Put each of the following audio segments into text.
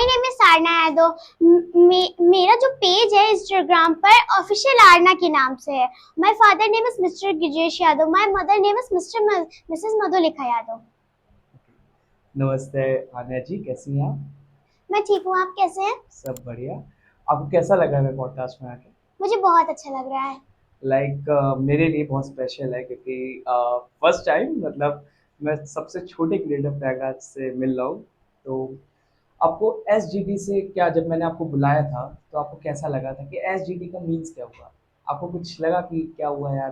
My name is सारना यादव। मेरा जो पेज है इंस्टाग्राम पर ऑफिशियल आरना के नाम से है। My father name is Mr Gijesh Yadav. My mother name is Mrs Madhulika Yadav. नमस्ते आन्या जी, कैसी हैं आप? मैं ठीक हूँ, आप कैसे हैं? सब बढ़िया। आपको कैसा लगा मेरे पॉडकास्ट में आके? मुझे बहुत अच्छा लग रहा है। मेरे लिए बहुत स्पेशल है क्योंकि फर्स्ट टाइम मतलब मैं सबसे छोटे क्रिएटर प्रयागराज से मिल रहा हूँ। तो आपको एस से क्या, जब मैंने आपको बुलाया था तो आपको कैसा लगा था कि एस का मीन्स क्या हुआ? आपको कुछ लगा कि क्या हुआ यार,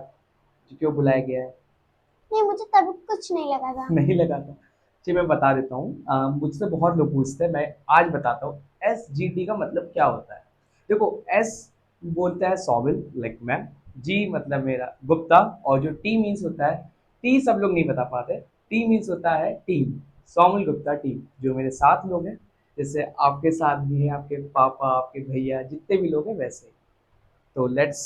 क्यों बुलाया गया है? नहीं, मुझे तब कुछ नहीं लगा था। नहीं लगा था। जी मैं बता देता हूँ। मुझसे बहुत लोग पूछते हैं, मैं आज बताता हूँ एस का मतलब क्या होता है। देखो, एस बोलता है सोविल, लाइक मैं। जी मतलब मेरा गुप्ता, और जो टी मीन्स होता है, टी सब लोग नहीं बता पाते। टी मीन्स होता है टीम, सोमिल गुप्ता टीम। जो मेरे साथ लोग हैं, जैसे आपके साथ भी हैं, आपके पापा, आपके भैया, जितने भी लोग हैं वैसे ही। तो let's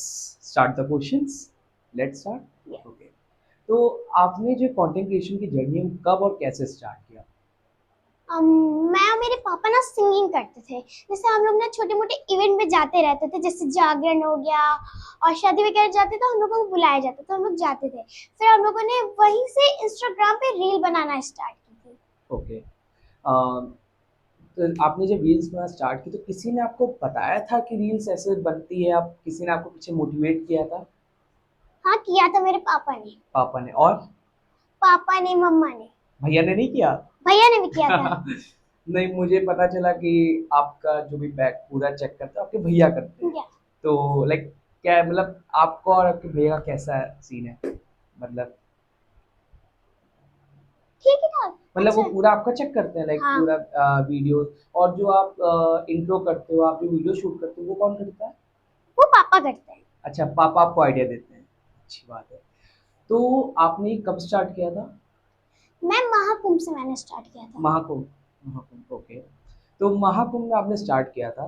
start the questions. Let's start. Okay. तो आपने जो कंटेंट क्रिएशन की जर्नी है, कब और कैसे स्टार्ट किया? अम, मैं और मेरे पापा ना सिंगिंग करते थे। जैसे हम लोग ना छोटे मोटे इवेंट में जाते रहते थे, जैसे जागरण हो गया और शादी वगैरह जाते तो हम लोगों को बुलाया जाता तो हम लोग जाते थे। फिर हम लोगों ने वहीं से इंस्टाग्राम पे रील बनाना स्टार्ट की थी। ओके। तो आपने जब रील्स बनाना स्टार्ट की तो किसी ने आपको बताया था कि रील्स ऐसे बनती है? आप किसी ने आपको पीछे मोटिवेट किया था? हाँ, किया था मेरे पापा ने। पापा ने? और पापा ने, मम्मा ने। भैया ने नहीं किया? भैया ने भी किया था। नहीं, मुझे पता चला कि आपका जो भी बैक पूरा चेक करते हैं आपके भैया करते हैं। क्या? तो लाइक क्या मतलब आपको और आपके भैया का कैसा सीन है? मतलब ठीक है था। वो अच्छा। पूरा आपका चेक करते हैं, लाइक हाँ, पूरा वीडियो। और जो आप इंट्रो करते हो, आप जो वीडियो शूट करते हो, वो कौन करता है? वो पापा करते हैं। अच्छा, पापा आपको आइडिया देते हैं। अच्छी बात है। तो आपने कब स्टार्ट किया था? मैं महाकुंभ से मैंने स्टार्ट किया था। महाकुंभ। महाकुंभ, ओके। तो महाकुंभ में आपने स्टार्ट किया था।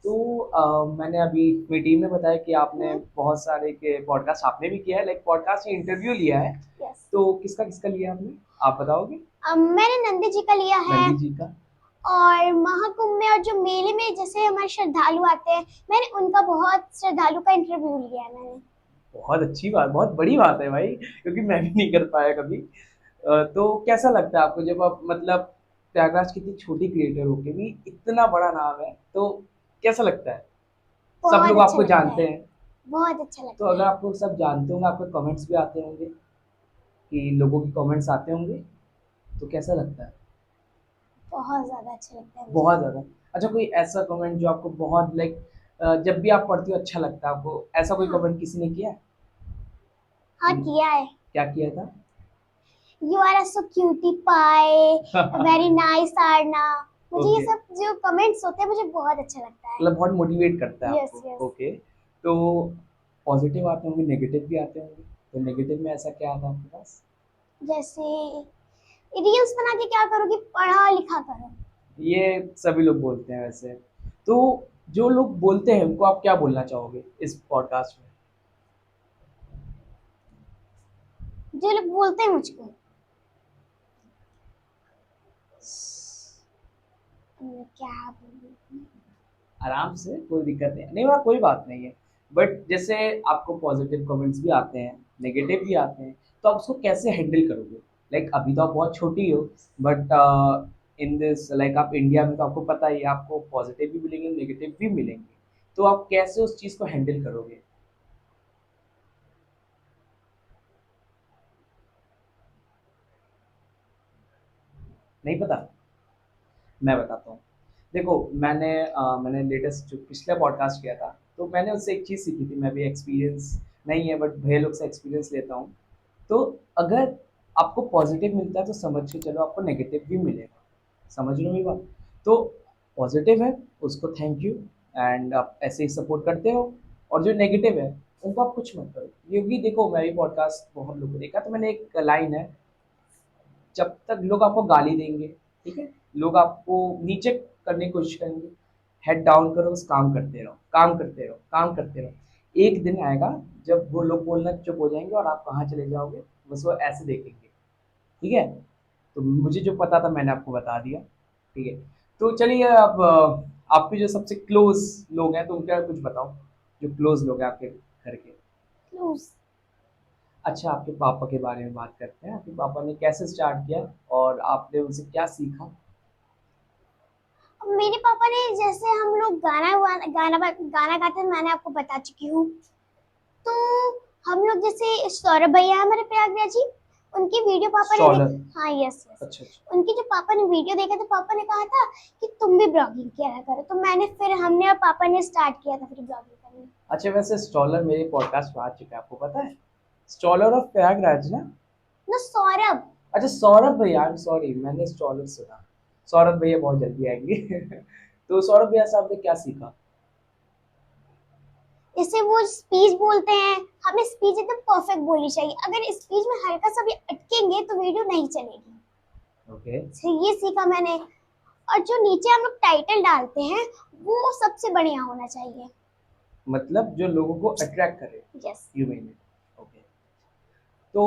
तो मैंने अभी मीटिंग में बताया कि आपने बहुत सारे के पॉडकास्ट आपने भी किया है, लाइक पॉडकास्ट में इंटरव्यू लिया है। यस। तो किसका किसका लिया आपने? आप बताओगे? मैंने नंदी जी का लिया है। नंदी जी का। और महाकुंभ में और जो मेले में जैसे हमारे श्रद्धालु आते हैं, मैंने उनका बहुत श्रद्धालु का इंटरव्यू लिया है मैंने। बहुत अच्छी बात, बहुत बड़ी बात है भाई, क्योंकि मैं भी नहीं कर पाया कभी। तो कैसा लगता है आपको जब आप मतलब प्रयागराज की इतनी छोटी क्रिएटर होके भी इतना बड़ा नाम है, तो कैसा लगता है? सब बहुत लोग अच्छा आपको लगता जानते है। हैं। बहुत अच्छा तो लगता अगर है। आपको सब जानते होंगे, आपको कमेंट्स भी आते होंगे, कि लोगों के कमेंट्स आते होंगे, तो कैसा लगता है? बहुत ज्यादा अच्छा लगता है मुझे। बहुत ज़्यादा। अच्छा, कोई ऐसा कमेंट जो आपको बहुत लाइक जब भी आप पढ़ती हो अच्छा लगता है आपको, ऐसा कोई हाँ। कमेंट किसी ने किया है? हाँ, कि किया है। क्या किया था? You are a so cutie pie, very nice Aarna. मुझे ये ओके। सब जो कमेंट्स होते हैं मुझे बहुत अच्छा लगता है। मतलब बहुत मोटिवेट करता है यस, आपको। यस। ओके। तो पॉजिटिव आते होंगे, नेगेटिव भी आते होंगे। तो नेगेटिव में ऐसा क्या आता है आपके पास? जैसे रील्स बना के क्या करोगी, पढ़ा लिखा करो। ये सभी लोग बोलते हैं वैसे। तो जो लोग बोलते हैं उनको आप क्या बोलना चाहोगे इस पॉडकास्ट में? जो लोग बोलते हैं मुझको, मैं क्या बोलूं। आराम से, कोई दिक्कत नहीं नहीं, वहाँ कोई बात नहीं है। बट जैसे आपको पॉजिटिव कमेंट्स भी आते हैं, नेगेटिव भी आते हैं, तो आप उसको कैसे हैंडल करोगे? लाइक अभी तो आप बहुत छोटी हो, बट इन दिस लाइक आप इंडिया में, तो आपको पता ही है, आपको पॉजिटिव भी मिलेंगे, नेगेटिव भी मिलेंगे। तो आप कैसे उस चीज़ को हैंडल करोगे? नहीं पता? मैं बताता हूँ। देखो, मैंने लेटेस्ट जो पिछला पॉडकास्ट किया था, तो मैंने उससे एक चीज़ सीखी थी। मैं भी एक्सपीरियंस नहीं है, बट भैया लोग से एक्सपीरियंस लेता हूँ। तो अगर आपको पॉजिटिव मिलता है तो समझ के चलो आपको नेगेटिव भी मिलेगा। समझ रहे हो मेरी बात? तो पॉजिटिव है, उसको थैंक यू, एंड आप ऐसे ही सपोर्ट करते हो। और जो नेगेटिव है उनको आप कुछ मत करो, क्योंकि देखो, मैं भी पॉडकास्ट बहुत लोगों को देखा, तो मैंने एक लाइन है, जब तक लोग आपको गाली देंगे, ठीक है, लोग आपको नीचे करने की कोशिश करेंगे, हेड डाउन करो, बस काम करते रहो, काम करते रहो, काम करते रहो। एक दिन आएगा जब वो लोग बोलना चुप हो जाएंगे और आप कहाँ चले जाओगे, बस वो ऐसे देखेंगे। ठीक है? तो मुझे जो पता था मैंने आपको बता दिया। ठीक है? तो चलिए अब आपके जो सबसे क्लोज लोग हैं तो उनका कुछ बताओ, जो क्लोज लोग हैं आपके घर के। क्लोज। अच्छा, आपके पापा के बारे में बात करते हैं। आपके पापा ने कैसे स्टार्ट किया और आपने उनसे क्या सीखा? मेरे पापा ने, जैसे हम लोग गाना गाते हैं, मैंने आपको बता चुकी हूँ। तो हम लोग जैसे सौरभ भैया है हमारे प्रयागराज जी, उनकी वीडियो पापा ने सोलर। देख, हाँ यस यस, अच्छा अच्छा। उनकी जो पापा ने वीडियो देखा तो पापा ने कहा था कि तुम भी ब्लॉगिंग किया करो, तो मैंने फिर हमने और पापा ने स्टार्ट किया था फिर ब्लॉगिंग करना। अच्छा, वैसे स्टॉलर मेरे पॉडकास्ट में आ चुका है, आपको पता है? स्टॉलर ऑफ प्रयागराज ना? ना सौरभ। अच्छा सौरभ भैया, आई एम सॉरी, मैंने स्टॉलर सुना। सौरभ भैया बहुत जल्दी आएंगे। तो सौरभ भैया से आपने क्या सीखा? जैसे वो स्पीच बोलते हैं, हमें स्पीच एकदम परफेक्ट बोलनी चाहिए, अगर स्पीच में हल्का सा भी अटकेंगे तो वीडियो नहीं चलेगी। ओके। तो ये सीखा मैंने। और जो नीचे हम लोग टाइटल डालते हैं वो सबसे बढ़िया होना चाहिए। मतलब जो लोगों को अट्रैक्ट करे, yes. You mean it. Okay. तो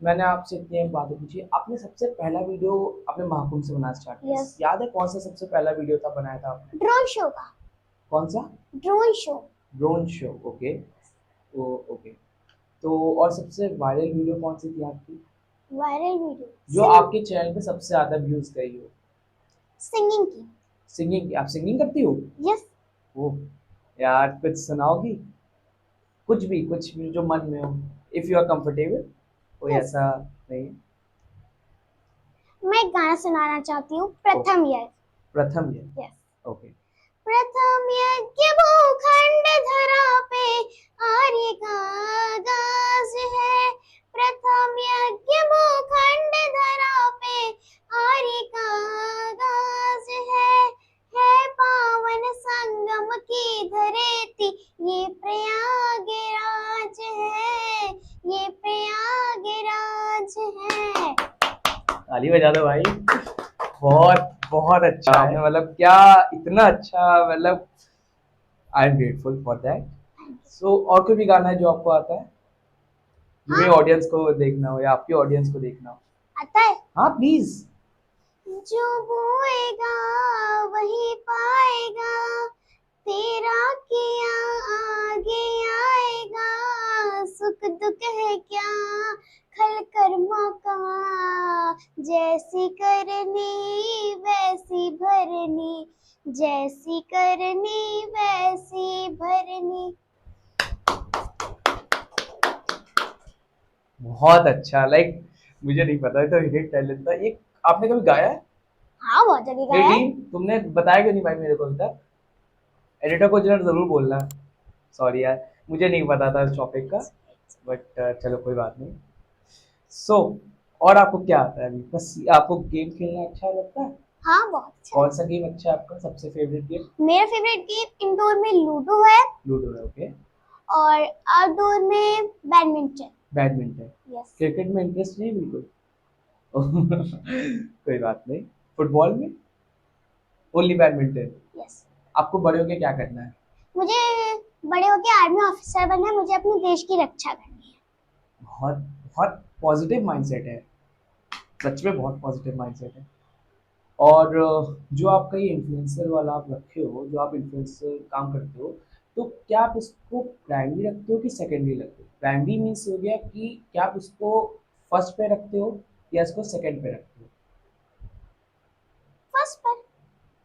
मैंने आपसे इतनी बातें पूछी, आपने सबसे पहला वीडियो अपने महाकुंभ से बनाना स्टार्ट किया, यस। याद है कौन सा सबसे पहला वीडियो था बनाया था आपने? ड्रोन शो का। कौन सा? Drone show. Drone show, okay. तो ओके। तो और सबसे वायरल वीडियो कौन सी थी आपकी, वायरल वीडियो जो आपके चैनल पे सबसे ज्यादा व्यूज गई हो? सिंगिंग की। सिंगिंग? आप सिंगिंग करती हो? यस। ओह यार, कुछ सुनाओगी? कुछ भी जो मन में हो, इफ यू आर कंफर्टेबल, कोई यस। ऐसा नहीं? मैं एक गाना सुनाना चाहती हूँ, ओ, प्रथम यज्ञ। प्रथम ये। यस। ओके। प्रथम यज्ञ भूखंड धरा पे आर्य का आगाज है। प्रथम यज्ञ भूखंड धरा पे आर्य का आगाज है पावन संगम की धरेती, ये प्रयागराज है, ये प्रयागराज है। ताली बजा दो भाई। बहुत बहुत अच्छा है, आपने मतलब क्या, इतना अच्छा, मतलब I am grateful for that. So और कोई भी गाना है जो आपको आता है, जो मेरे हाँ ऑडियंस को देखना हो या आपकी ऑडियंस को देखना हो? आता है। हाँ प्लीज। जो बोएगा वही पाएगा, तेरा किया आगे आएगा, सुख दुख है क्या खल कर्मों का, जैसी करनी वैसी भरनी, जैसी करनी वैसी भरनी। बहुत अच्छा, लाइक मुझे नहीं पता है तो हिट टैलेंट था ये। आपने कभी गाया है? हाँ बहुत जगह ये गया है। टीम तुमने बताया क्यों नहीं भाई मेरे को अभी तक? एडिटर को जरा जरूर बोलना। सॉरी यार, मुझे नहीं पता था इस टॉपिक का, बट चलो कोई बात नहीं। सो और आपको क्या आता है अभी? बस आपको गेम खेलना अच्छा लगता है? हाँ बहुत अच्छा कौन है। सा गेम अच्छा है आपका, सबसे फेवरेट गेम? मेरा फेवरेट गेम इंडोर में लूडो है, लूडो है, ओके। और आउटडोर में बैडमिंटन। बैडमिंटन? यस। क्रिकेट में इंटरेस्ट नहीं बिल्कुल? कोई बात नहीं। फुटबॉल में? Only badminton? यस। आपको बड़े होके क्या करना है? मुझे बड़े होके आर्मी ऑफिसर बनना है, मुझे अपने देश की रक्षा करनी है। बहुत बहुत पॉजिटिव माइंडसेट है, सच में बहुत पॉजिटिव माइंडसेट है। और जो आपका ये इन्फ्लुएंसर वाला आप रखे हो, जो आप इन्फ्लुएंसर काम करते हो, तो क्या आप इसको प्राइमरी रखते हो कि सेकेंडरी रखते हो? प्राइमरी मीन्स हो गया कि क्या आप इसको फर्स्ट पे रखते हो या इसको सेकंड पे रखते हो? फर्स्ट पर।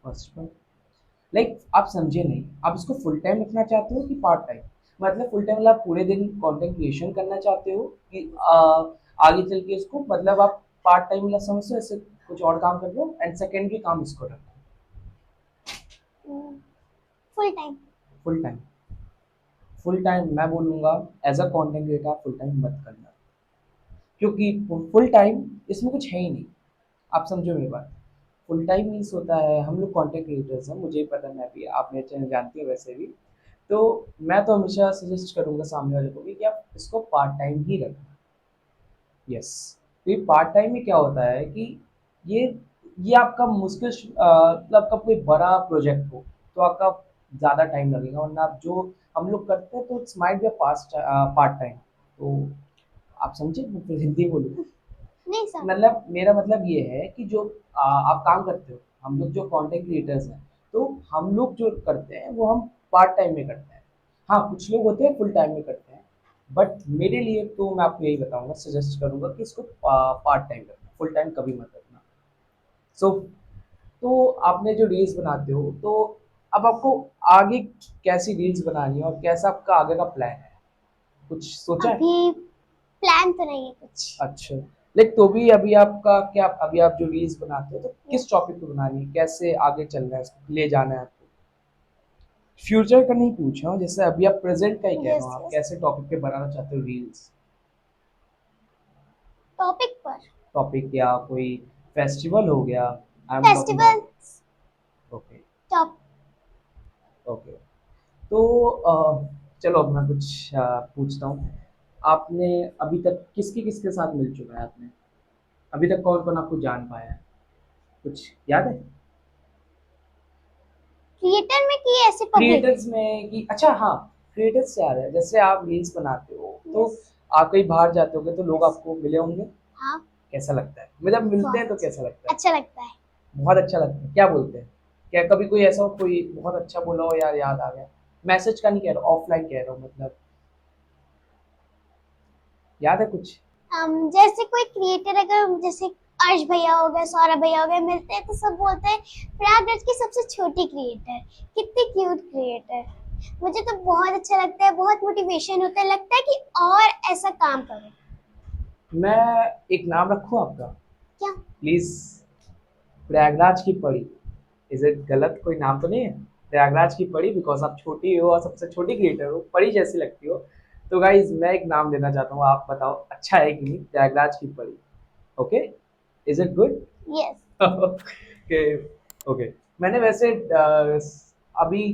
फर्स्ट पे। लाइक आप समझे नहीं, आप इसको फुल टाइम रखना चाहते हो कि पार्ट टाइम? मतलब फुल टाइम मतलब आप पूरे दिन कंटेंट क्रिएशन करना चाहते हो कि आगे चल के इसको, मतलब आप पार्ट टाइम मतलब समझते हो ऐसे कुछ और काम कर लो एंड सेकेंडरी काम इसको रखो? Full time. Full time? Full time मैं बोलूँगा एज अ कंटेंट क्रिएटर आप फुल टाइम मत करना, क्योंकि फुल टाइम इसमें कुछ है ही नहीं। आप समझो मेरी बात। फुल टाइम मीन्स होता है, हम लोग कंटेंट क्रिएटर्स हैं, मुझे पता है, मैं भी, आप मेरे चैनल जानती हो वैसे भी। तो मैं तो हमेशा सजेस्ट करूँगा सामने वाले को भी कि आप इसको पार्ट टाइम ही रखना। यस। तो ये पार्ट टाइम में क्या होता है कि ये ये आपका मुश्किल मतलब आपका कोई बड़ा प्रोजेक्ट हो तो आपका ज़्यादा टाइम लगेगा, वरना आप जो हम लोग करते हैं तो it's might be past part time. तो आप समझे, मैं फिर हिंदी बोलूँ? नहीं सर। मतलब मेरा मतलब ये है कि जो आप काम करते हो, हम लोग जो कंटेंट क्रिएटर्स हैं, तो हम लोग जो करते हैं वो हम पार्ट टाइम में करते हैं। हाँ, कुछ लोग होते हैं फुल टाइम में करते हैं, बट मेरे लिए तो मैं आपको यही बताऊंगा, सजेस्ट करूंगा कि इसको पार्ट टाइम करना, फुल टाइम कभी मत करना। सो तो आपने जो रील्स बनाते हो, तो अब आपको आगे कैसी रील्स बनानी है और कैसा आपका आगे का प्लान है, कुछ सोचा है? अभी प्लान तो नहीं है कुछ। अच्छा, लाइक तो भी अभी आपका क्या, अभी आप जो रील्स बनाते हो तो किस यस टॉपिक पे बनानी है, कैसे आगे चलना है, इसको ले जाना है आपको? फ्यूचर का नहीं पूछ रहा हूँ, जैसे अभी आप प्रेजेंट का ही कह रहा यस हूँ, आप यस। कैसे टॉपिक पे बनाना चाहते हो रील्स? टॉपिक पर टॉपिक या कोई फेस्टिवल हो गया, I am talking festival about. Okay. Top. Okay. तो चलो अब मैं कुछ पूछता हूँ। आपने अभी तक किसके किसके साथ मिल चुका है आपने, अभी तक कौन कौन आपको जान पाया है, कुछ याद है? क्रिएटर में की ऐसे पब्लिक। क्रिएटर्स में कि अच्छा, हाँ, क्रिएटर्स से आ रहा है, जैसे आप रील्स बनाते हो तो यस आप कहीं बाहर जाते होगे तो लोग यस। आपको मिले होंगे, हाँ कैसा लगता है, मतलब मिलते हैं बहुत तो कैसा लगता है? अच्छा लगता है। बहुत अच्छा लगता है, क्या बोलते हैं? क्या कभी कोई ऐसा हो, कोई बहुत अच्छा बोला हो, यार याद आ गया? मैसेज का नहीं कह रहा, ऑफलाइन कह रहा हूँ, मतलब याद है कुछ? जैसे कोई क्रिएटर अगर जैसे अर्श भैया हो गए, सौरभ भैया हो गए, मिलते हैं तो सब बोलते हैं प्रयागराज की सबसे छोटी क्रिएटर, कितनी क्यूट क्रिएटर। मुझे तो बहुत अच्छा लगता है, बहुत मोटिवेशन होता है, लगता है कि और ऐसा काम करो। मैं एक नाम रखूँ आपका, क्या? प्लीज? प्रयागराज की परी। इज इट गलत कोई नाम तो नहीं है? प्रयागराज की परी, बिकॉज आप छोटी हो और सबसे छोटी क्रिएटर हो, परी जैसी लगती हो। तो गाइज मैं एक नाम देना चाहता हूँ, आप बताओ अच्छा है कि नहीं? प्रयागराज की परी। Okay, is it good? Yes okay. Okay. मैंने वैसे अभी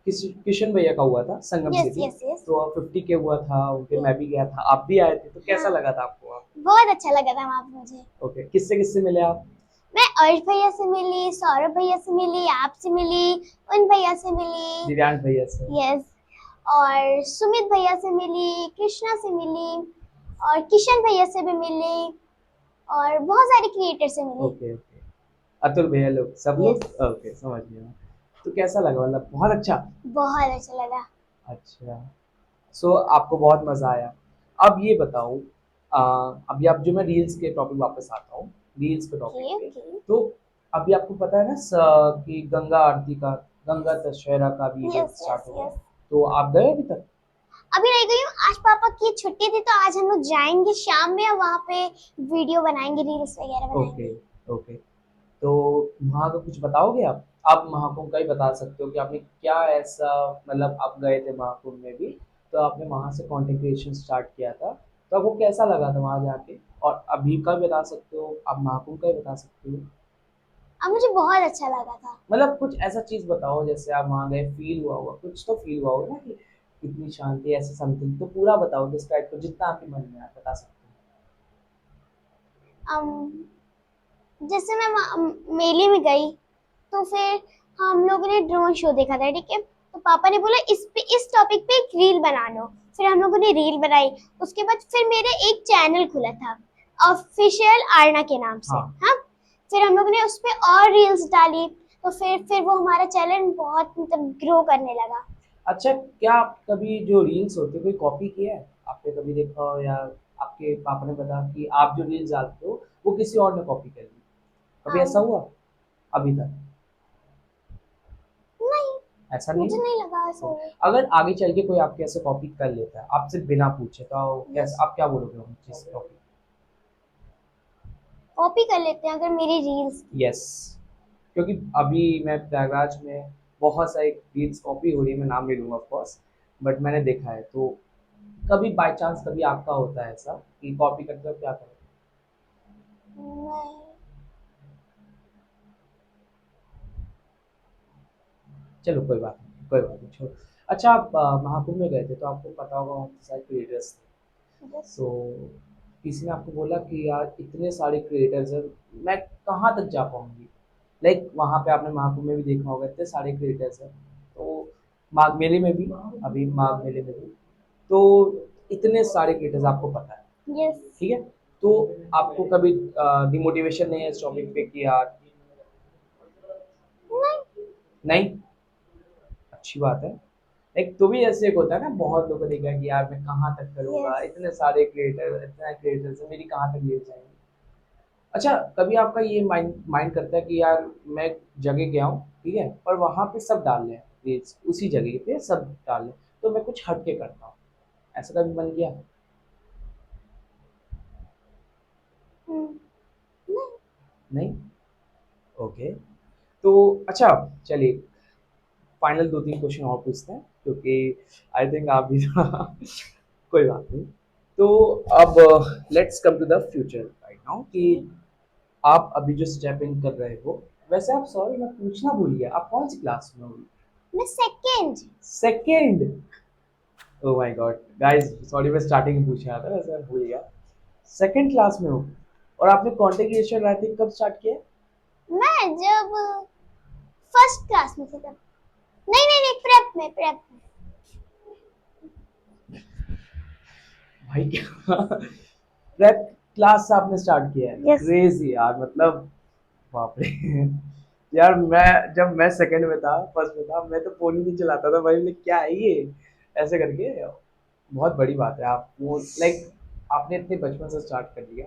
किशन भैया का हुआ था संगम यस सिटी, यस यस। तो 50 के हुआ था उनके, मैं भी गया था, आप भी आए थे, तो कैसा हाँ लगा था आपको? आप बहुत अच्छा लगा था वहां पे मुझे। ओके, किससे किससे मिले आप? मैं अर्श भैया से मिली, सौरभ भैया से मिली, आपसे मिली, उन भैया से मिली। दिव्यांश भैया से? यस। और सुमित भैया से मिली, कृष्णा से मिली, और किशन भैया से भी मिली, और बहुत सारे क्रिएटर से मिली। Okay okay. अतुल भैया, लोग सब लोग, यस। ओके समझ गया। तो कैसा लगा, मतलब बहुत अच्छा? बहुत अच्छा लगा। अच्छा, सो आपको बहुत मजा आया। अब ये बताओ, अभी आप जो, मैं रील्स के टॉपिक वापस आता हूँ, रील्स के टॉपिक ओके पे। ओके। तो अभी आपको पता है ना कि गंगा आरती का, गंगा दशहरा का भी इवेंट यस स्टार्ट यस हो गया, यस। तो आप गए अभी तक? अभी रह गई हूँ, आज पापा की छुट्टी थी तो आज हम लोग जाएंगे शाम में, वहां पे वीडियो बनाएंगे, रील्स वगैरह ओके बनाएंगे। ओके। तो वहाँ का कुछ बताओगे आप महाकुंभ का ही बता सकते हो कि आपने क्या ऐसा, मतलब आप गए थे महाकुंभ में भी, तो आपने वहाँ से कंटेंट क्रिएशन स्टार्ट किया था, तो आपको कैसा लगा था वहाँ जाके? और अभी का भी बता सकते हो, आप महाकुंभ का ही बता सकते हो। अब मुझे बहुत अच्छा लगा था। मतलब कुछ ऐसा चीज बताओ, जैसे आप वहाँ गए, फील हुआ होगा, कुछ तो फील हुआ होगा ना कि इतनी शांति, ऐसे समथिंग, तो पूरा बताओ, डिस्क्राइब करो जितना आपके मन में आप बता सकते अम, जैसे मैं मेले में गई तो फिर हम लोगों ने ड्रोन शो देखा था, ठीक है, तो पापा ने बोला इस टॉपिक पे एक रील बना लो। फिर हम लोगों ने रील बनाई। उसके बाद फिर मेरे एक चैनल खुला था ऑफिशियल आरना के नाम हो। से। हाँ। हाँ। फिर हम लोगों ने उस पे और रील्स डाली, तो फिर वो हमारा चैनल बहुत मतलब ग्रो करने लगा। अच्छा, क्या आप कभी जो रील्स होते हैं कोई कॉपी किया है, आपने कभी देखा हो, या आपके पापा ने बताया कि आप जो रील्स डालते हो वो किसी और ने कॉपी कर ली, कभी ऐसा um, हुआ अभी तक? नहीं, ऐसा नहीं मुझे है? नहीं लगा ऐसा तो हो। अगर आगे चल के कोई आपके ऐसे कॉपी कर लेता है आपसे बिना पूछे, तो यस। कैसे, आप क्या बोलोगे उस चीज से? कॉपी? कॉपी कर लेते हैं अगर मेरी रील्स। यस, क्योंकि अभी मैं प्रयागराज में बहुत सारी रील्स कॉपी हो रही है, मैं नाम नहीं लूंगा ऑफ कोर्स, बट मैंने देखा है, तो कभी बाय चांस कभी आपका होता है ऐसा कि कॉपी करते हो, क्या करोगे? नहीं। चलो कोई बात नहीं, कोई बात नहीं, छोड़ो। अच्छा, आप महाकुंभ में गए थे तो आपको पता होगा वहाँ पे सारे क्रिएटर्स थे, यस। सो किसी ने आपको बोला कि यार इतने सारे क्रिएटर्स हैं, मैं कहाँ तक जा पाऊंगी? लाइक वहाँ पे आपने महाकुंभ में भी देखा होगा, इतने सारे क्रिएटर्स हैं, तो माघ मेले में भी, अभी माघ मेले में भी, तो इतने सारे क्रिएटर्स आपको पता है, यस। ठीक है, तो आपको कभी डिमोटिवेशन नहीं है इस टॉपिक पे कि यार नहीं, अच्छी बात है। एक तो भी ऐसे एक होता है ना, बहुत लोगों को देखा कि यार मैं कहाँ तक करूँगा, यस। इतने सारे क्रिएटर, इतने क्रिएटर्स हैं, मेरी कहाँ तक ले जाएंगे। अच्छा, कभी आपका ये माइंड माइंड करता है कि यार मैं एक जगह गया हूँ, ठीक है, पर वहाँ पे सब डाल रहे हैं रील्स, उसी जगह पे सब डाल रहे हैं, तो मैं कुछ हट के करता हूँ, ऐसा कभी मन किया? हम्म, नहीं। नहीं। ओके। तो अच्छा, चलिए फाइनल दो तीन क्वेश्चन और पूछते हैं, क्योंकि आई थिंक आप भी कोई बात नहीं। तो अब let's come to the future right now, कि आप अभी जो स्टेप इन कर रहे हो, वैसे आप, सॉरी मैं पूछना भूल गया, आप कौन सी क्लास में हो? मैं second. Second. Oh my God guys, sorry मैं स्टार्टिंग में पूछ रहा था, वैसे मैं भूल गया। सेकेंड क्लास में हो, और आपने कंटेंट क्रिएशन राइटिंग कब स्टार्ट किया? मैं जब फर्स्ट क्लास में थी तब। नहीं नहीं नहीं, प्रेप में। भाई क्या प्रेप क्लास से आपने स्टार्ट किया है? यस। क्रेजी यार, मतलब बाप रे यार मैं, जब मैं सेकंड में था, फर्स्ट में था, मैं तो फोन ही नहीं चलाता था भाई, मैं क्या है ये, ऐसे करके। बहुत बड़ी बात है, आप वो लाइक आपने इतने बचपन से स्टार्ट कर दिया,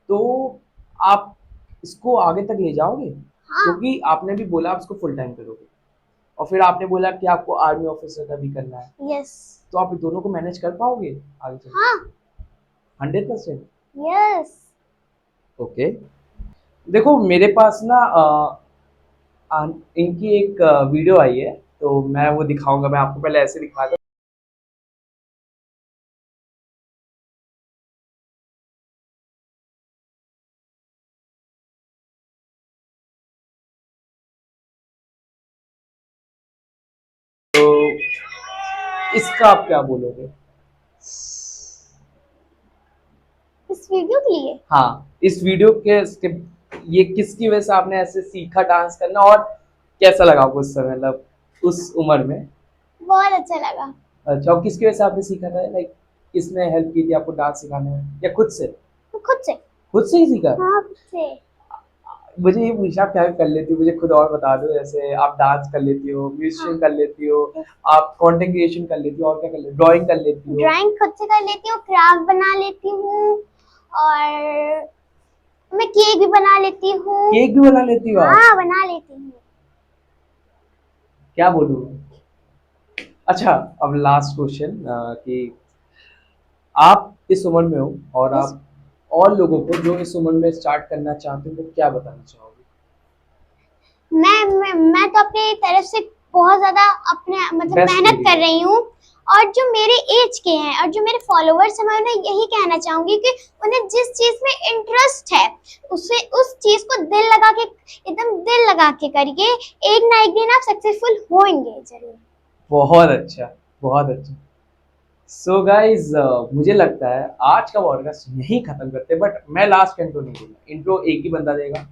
तो आप इसको आगे तक ले जाओगे? हाँ। क्योंकि आपने भी बोला आप इसको फुल टाइम करोगे, और फिर आपने बोला कि आपको आर्मी ऑफिसर का भी करना है, यस। तो आप इन दोनों को मैनेज कर पाओगे आगे चल हाँ। के? 100%। यस। ओके। देखो मेरे पास ना इनकी एक वीडियो आई है, तो मैं वो दिखाऊंगा, मैं आपको पहले ऐसे दिखा दूं। तो इसका आप क्या बोलोगे? इस वीडियो के लिए हाँ, इस वीडियो के ये किसकी वजह से आपने ऐसे सीखा डांस करना, और कैसा लगा आपको उस समय, मतलब उस उम्र में? बहुत अच्छा लगा। अच्छा, और किसकी वजह से आपने सीखा था, लाइक किसने हेल्प की थी आपको डांस सिखाने में, या खुद से? तो खुद से। खुद से ही सीखा? हाँ, खुद से। मुझे ये पूछा आप क्या कर लेती हो, मुझे खुद और बता दो, जैसे आप डांस कर लेती हो, हाँ। म्यूजिशियन कर लेती हो, आप कंटेंट क्रिएशन कर लेती हो, और क्या कर लेती हो, ड्राइंग कर लेती हो? ड्राइंग खुद से कर लेती हूँ, क्राफ्ट बना लेती हूँ, और मैं केक भी बना लेती हूँ। केक भी बना लेती हो आप? हाँ, बना लेती हूँ। क्या बोलूं। अच्छा, अब लास्ट क्वेश्चन, कि आप इस उम्र में हो, और Yes। आप और लोगों को जो इस उम्र में स्टार्ट करना चाहते हो, तो क्या बताना चाहोगे? मैं तो अपनी तरफ से बहुत ज्यादा अपने मतलब बेस्ट मेहनत दे कर रही रही हूँ। और जो मेरे एज के हैं और जो मेरे फॉलोअर्स हैं, मैं उन्हें यही कहना चाहूंगी कि उन्हें जिस चीज में इंटरेस्ट है, उसे उस चीज को दिल लगा के, एकदम दिल लगा के करिए। एक ना एक दिन आप सक्सेसफुल होंगे जरूर। बहुत अच्छा, बहुत अच्छा। सो गाइज, मुझे लगता है आज का पॉडकास्ट यहीं खत्म करते हैं, बट मैं लास्ट इंट्रो नहीं दूंगा, इंट्रो एक ही बंदा देगा।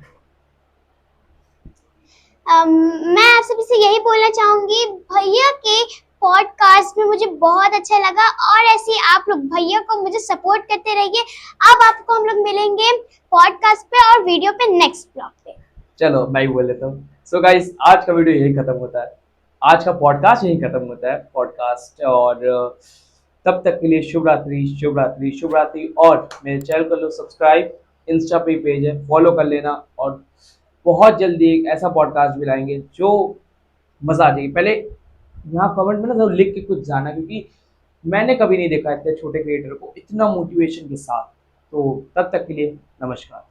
मैं आप सभी से यही बोलना चाहूंगी, भैया के पॉडकास्ट में मुझे बहुत अच्छा लगा, और ऐसे ही आप लोग भैया को मुझे सपोर्ट करते रहिए। अब आपको हम लोग मिलेंगे पॉडकास्ट पे और वीडियो पे नेक्स्ट ब्लॉग पे। चलो मैं ही बोल लेता हूँ। सो गाइज, आज का वीडियो यही खत्म होता है, आज का पॉडकास्ट यही खत्म होता है, पॉडकास्ट। और तब तक के लिए शुभ रात्रि, शुभ रात्रि, शुभ रात्रि। और मेरे चैनल को लो सब्सक्राइब, इंस्टा पे पेज है, फॉलो कर लेना, और बहुत जल्दी एक ऐसा पॉडकास्ट भी लाएंगे जो मजा आ जाएगी। पहले यहाँ कमेंट में ना जरूर लिख के कुछ जाना, क्योंकि मैंने कभी नहीं देखा इतने छोटे क्रिएटर को इतना मोटिवेशन के साथ। तो तब तक के लिए नमस्कार।